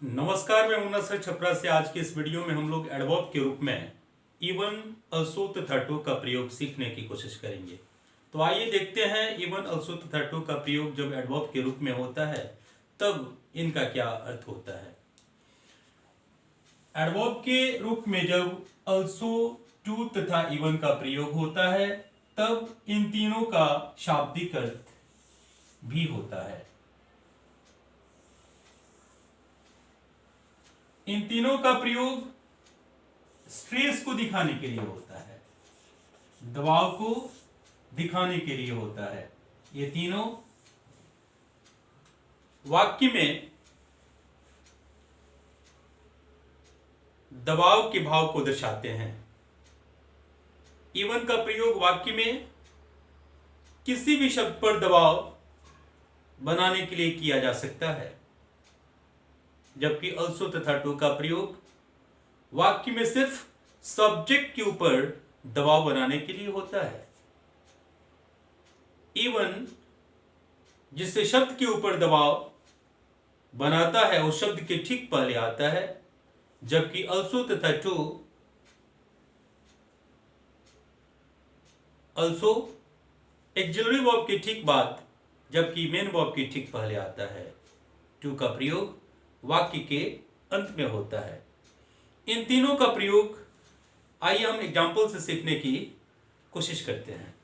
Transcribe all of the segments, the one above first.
नमस्कार, मैं मुन्ना सर छपरा से। आज के इस वीडियो में हम लोग एडवर्ब के रूप में इवन, अल्सो तथा टू का प्रयोग सीखने की कोशिश करेंगे। तो आइए देखते हैं इवन, अल्सो तथा टू का प्रयोग जब एडवर्ब के रूप में होता है तब इनका क्या अर्थ होता है। एडवर्ब के रूप में जब अल्सो, टू तथा इवन का प्रयोग होता है तब इन तीनों का शाब्दिक अर्थ भी होता है। इन तीनों का प्रयोग स्ट्रेस को दिखाने के लिए होता है, दबाव को दिखाने के लिए होता है। ये तीनों वाक्य में दबाव के भाव को दर्शाते हैं। इवन का प्रयोग वाक्य में किसी भी शब्द पर दबाव बनाने के लिए किया जा सकता है, जबकि अल्सो तथा टू का प्रयोग वाक्य में सिर्फ सब्जेक्ट के ऊपर दबाव बनाने के लिए होता है। इवन जिससे शब्द के ऊपर दबाव बनाता है उस शब्द के ठीक पहले आता है, जबकि अल्सो तथा टू, अल्सो एक्सिलरी वर्ब के ठीक बाद जबकि मेन वर्ब के ठीक पहले आता है। टू का प्रयोग वाक्य के अंत में होता है। इन तीनों का प्रयोग आइए हम एग्जाम्पल से सीखने की कोशिश करते हैं।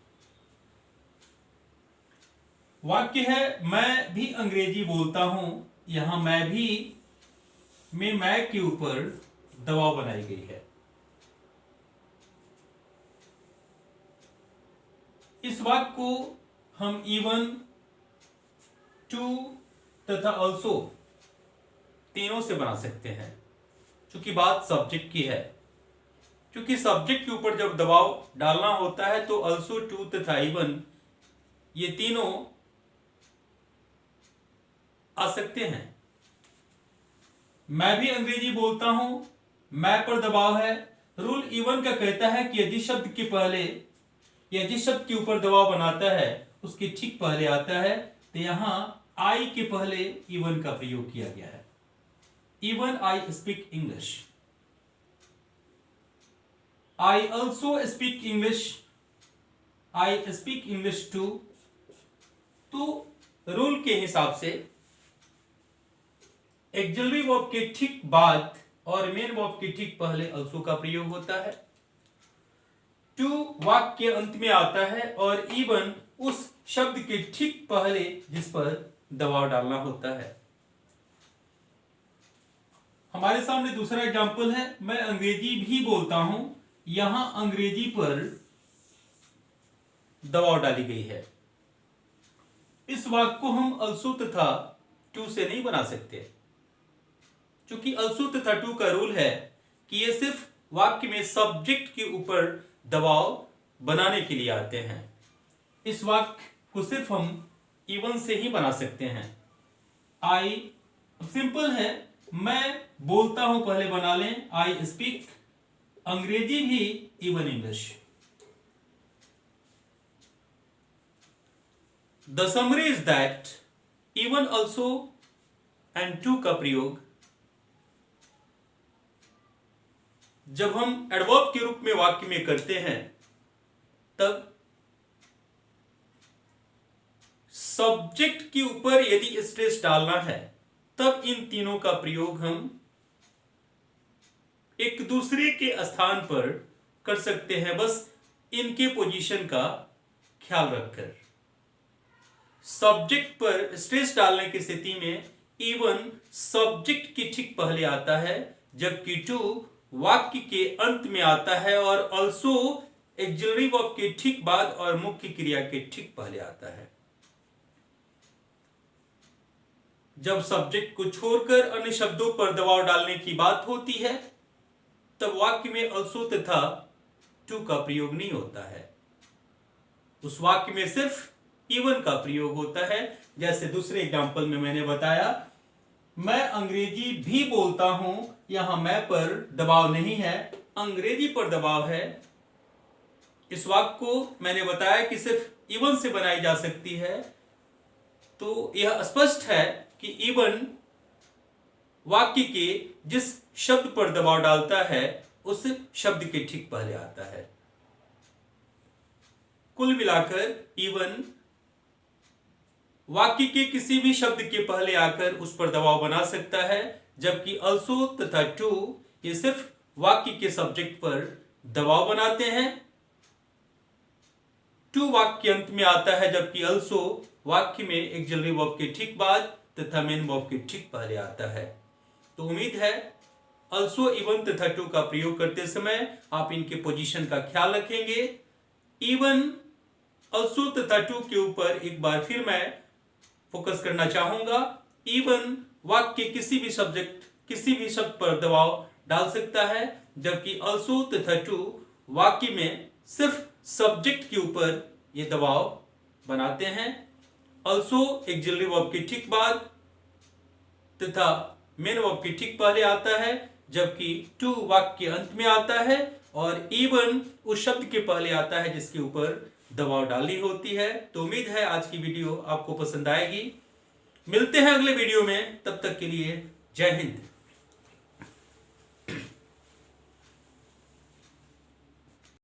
वाक्य है, मैं भी अंग्रेजी बोलता हूं। यहां मैं भी में मैं के ऊपर दबाव बनाई गई है। इस वाक्य को हम इवन, टू तथा अल्सो तीनों से बना सकते हैं। क्योंकि बात सब्जेक्ट की है, क्योंकि सब्जेक्ट के ऊपर जब दबाव डालना होता है तो अल्सो, टू तथा इवन ये तीनों आ सकते हैं। मैं भी अंग्रेजी बोलता हूं, मैं पर दबाव है। रूल इवन का कहता है कि यदि शब्द के पहले या जिस शब्द के ऊपर दबाव बनाता है उसके ठीक पहले आता है, तो यहां आई के पहले इवन का प्रयोग किया गया है। Even I speak English. I also speak English. I speak English too. तो रूल के हिसाब से एक्सिलरी वर्ब के ठीक बाद और मेन वर्ब के ठीक पहले also का प्रयोग होता है। टू वाक्य के अंत में आता है और इवन उस शब्द के ठीक पहले जिस पर दबाव डालना होता है। हमारे सामने दूसरा एग्जाम्पल है, मैं अंग्रेजी भी बोलता हूं। यहां अंग्रेजी पर दबाव डाली गई है। इस वाक्य को हम अल्सो तथा टू से नहीं बना सकते, क्योंकि अल्सो तथा टू का रूल है कि ये सिर्फ वाक्य में सब्जेक्ट के ऊपर दबाव बनाने के लिए आते हैं। इस वाक्य को सिर्फ हम इवन से ही बना सकते हैं। आई सिंपल है, मैं बोलता हूं पहले बना लें, आई स्पीक अंग्रेजी भी even English. The summary is that even, also and too का प्रयोग जब हम एडवर्ब के रूप में वाक्य में करते हैं तब सब्जेक्ट के ऊपर यदि स्ट्रेस डालना है तब इन तीनों का प्रयोग हम एक दूसरे के स्थान पर कर सकते हैं, बस इनके पोजीशन का ख्याल रखकर। सब्जेक्ट पर स्ट्रेस डालने की स्थिति में इवन सब्जेक्ट के ठीक पहले आता है, जबकि टू वाक्य के अंत में आता है और अल्सो एक्सिलरी वर्ब के ठीक बाद और मुख्य क्रिया के ठीक पहले आता है। जब सब्जेक्ट को छोड़कर अन्य शब्दों पर दबाव डालने की बात होती है तब वाक्य में अल्सो तथा टू का प्रयोग नहीं होता है। उस वाक्य में सिर्फ इवन का प्रयोग होता है। जैसे दूसरे एग्जांपल में मैंने बताया, मैं अंग्रेजी भी बोलता हूं। यहां मैं पर दबाव नहीं है, अंग्रेजी पर दबाव है। इस वाक्य को मैंने बताया कि सिर्फ इवन से बनाई जा सकती है, तो यह स्पष्ट है कि इवन वाक्य के जिस शब्द पर दबाव डालता है उस शब्द के ठीक पहले आता है। कुल मिलाकर इवन वाक्य के किसी भी शब्द के पहले आकर उस पर दबाव बना सकता है, जबकि अल्सो तथा टू ये सिर्फ वाक्य के सब्जेक्ट पर दबाव बनाते हैं। टू वाक्य के अंत में आता है, जबकि अल्सो वाक्य में एक्सिलरी वर्ब के ठीक बाद तथा मेन वर्ब के ठीक पहले आता है। तो उम्मीद है अल्सो, इवन तथा टू का प्रयोग करते समय आप इनके पोजीशन का ख्याल रखेंगे। इवन, अल्सो तथा टू के ऊपर एक बार फिर मैं फोकस करना चाहूंगा। इवन वाक्य किसी भी शब्द पर दबाव डाल सकता है, जबकि अल्सो तथा टू वाक्य में सिर्फ सब्जेक्ट के ऊपर ये दबाव बनाते हैं। अल्सो एक्सिलरी वर्ब के ठीक बाद तथा मेन वर्ब के ठीक पहले आता है, जबकि टू वाक्य के अंत में आता है और इवन उस शब्द के पहले आता है जिसके ऊपर दबाव डाली होती है। तो उम्मीद है आज की वीडियो आपको पसंद आएगी। मिलते हैं अगले वीडियो में, तब तक के लिए जय हिंद।